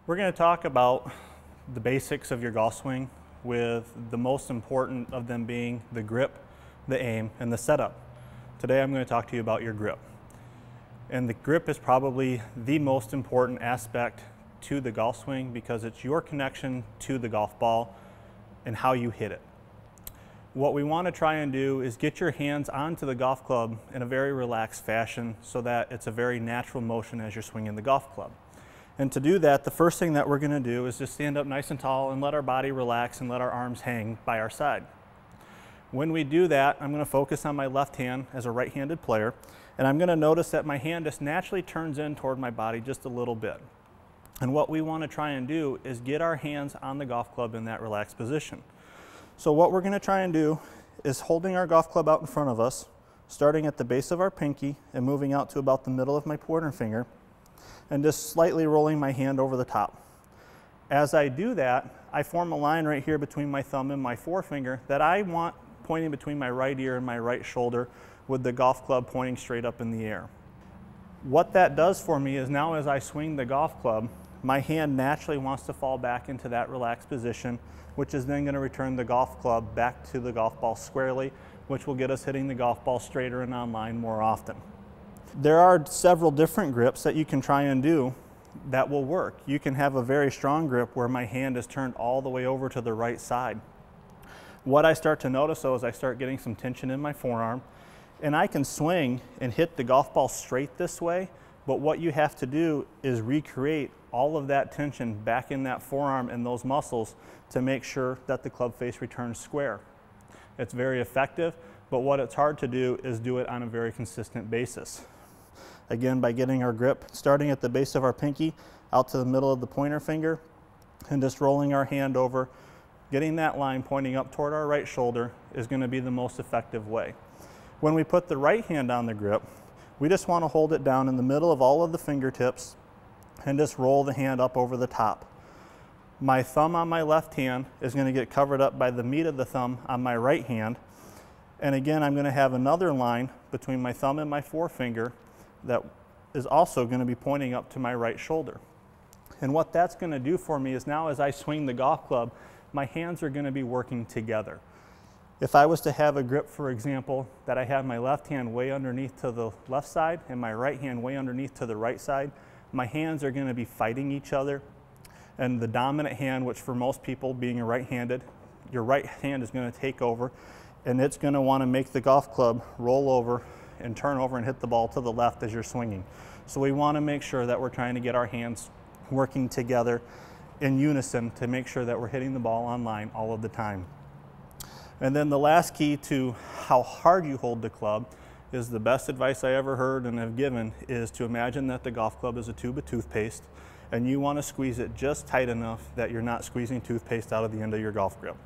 We're going to talk about the basics of your golf swing, with the most important of them being the grip, the aim, and the setup. Today I'm going to talk to you about your grip. And the grip is probably the most important aspect to the golf swing because it's your connection to the golf ball and how you hit it. What we want to try and do is get your hands onto the golf club in a very relaxed fashion so that it's a very natural motion as you're swinging the golf club. And to do that, the first thing that we're going to do is just stand up nice and tall and let our body relax and let our arms hang by our side. When we do that, I'm going to focus on my left hand as a right-handed player, and I'm going to notice that my hand just naturally turns in toward my body just a little bit. And what we want to try and do is get our hands on the golf club in that relaxed position. So what we're going to try and do is holding our golf club out in front of us, starting at the base of our pinky and moving out to about the middle of my pointer finger, and just slightly rolling my hand over the top. As I do that, I form a line right here between my thumb and my forefinger that I want pointing between my right ear and my right shoulder, with the golf club pointing straight up in the air. What that does for me is now as I swing the golf club, my hand naturally wants to fall back into that relaxed position, which is then going to return the golf club back to the golf ball squarely, which will get us hitting the golf ball straighter and on line more often. There are several different grips that you can try and do that will work. You can have a very strong grip where my hand is turned all the way over to the right side. What I start to notice though is I start getting some tension in my forearm, and I can swing and hit the golf ball straight this way, but what you have to do is recreate all of that tension back in that forearm and those muscles to make sure that the club face returns square. It's very effective, but what it's hard to do is do it on a very consistent basis. Again, by getting our grip starting at the base of our pinky out to the middle of the pointer finger and just rolling our hand over, getting that line pointing up toward our right shoulder is going to be the most effective way. When we put the right hand on the grip, we just want to hold it down in the middle of all of the fingertips and just roll the hand up over the top. My thumb on my left hand is going to get covered up by the meat of the thumb on my right hand. And again, I'm going to have another line between my thumb and my forefinger that is also going to be pointing up to my right shoulder. And what that's going to do for me is now as I swing the golf club, my hands are going to be working together. If I was to have a grip, for example, that I have my left hand way underneath to the left side and my right hand way underneath to the right side, my hands are going to be fighting each other. And the dominant hand, which for most people being right-handed, your right hand is going to take over, and it's going to want to make the golf club roll over and turn over and hit the ball to the left as you're swinging. So we want to make sure that we're trying to get our hands working together in unison to make sure that we're hitting the ball on line all of the time. And then the last key to how hard you hold the club is the best advice I ever heard and have given is to imagine that the golf club is a tube of toothpaste, and you want to squeeze it just tight enough that you're not squeezing toothpaste out of the end of your golf grip.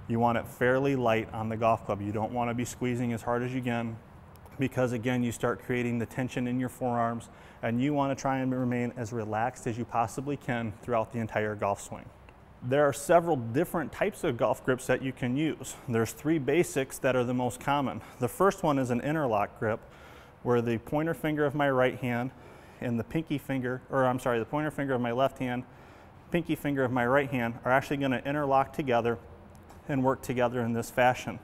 You want it fairly light on the golf club. You don't want to be squeezing as hard as you can, because again, you start creating the tension in your forearms, and you want to try and remain as relaxed as you possibly can throughout the entire golf swing. There are several different types of golf grips that you can use. There's three basics that are the most common. The first one is an interlock grip, where the pointer finger of my right hand and the pinky finger, the pointer finger of my left hand, pinky finger of my right hand are actually going to interlock together and work together in this fashion.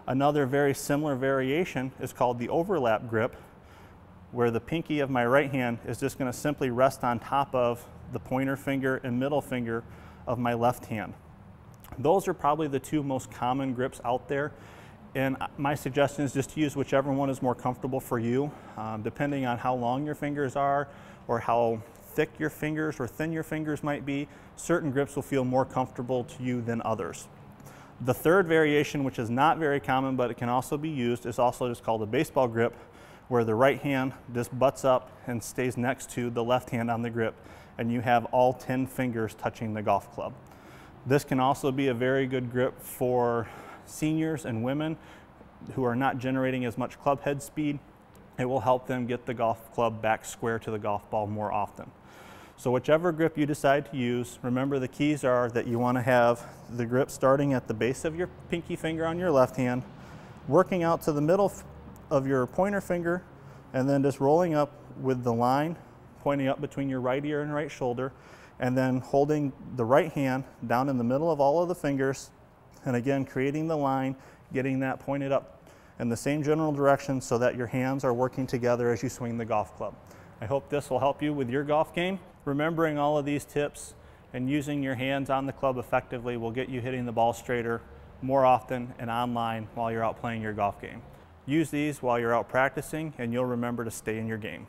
Another very similar variation is called the overlap grip, where the pinky of my right hand is just going to simply rest on top of the pointer finger and middle finger of my left hand. Those are probably the two most common grips out there, and my suggestion is just to use whichever one is more comfortable for you. Depending on how long your fingers are or how thick your fingers or thin your fingers might be, certain grips will feel more comfortable to you than others. The third variation, which is not very common but it can also be used, is also just called a baseball grip, where the right hand just butts up and stays next to the left hand on the grip, and you have all 10 fingers touching the golf club. This can also be a very good grip for seniors and women who are not generating as much club head speed. It will help them get the golf club back square to the golf ball more often. So whichever grip you decide to use, remember the keys are that you want to have the grip starting at the base of your pinky finger on your left hand, working out to the middle of your pointer finger, and then just rolling up with the line pointing up between your right ear and right shoulder, and then holding the right hand down in the middle of all of the fingers, and again creating the line, getting that pointed up in the same general direction so that your hands are working together as you swing the golf club. I hope this will help you with your golf game. Remembering all of these tips and using your hands on the club effectively will get you hitting the ball straighter more often and online while you're out playing your golf game. Use these while you're out practicing and you'll remember to stay in your game.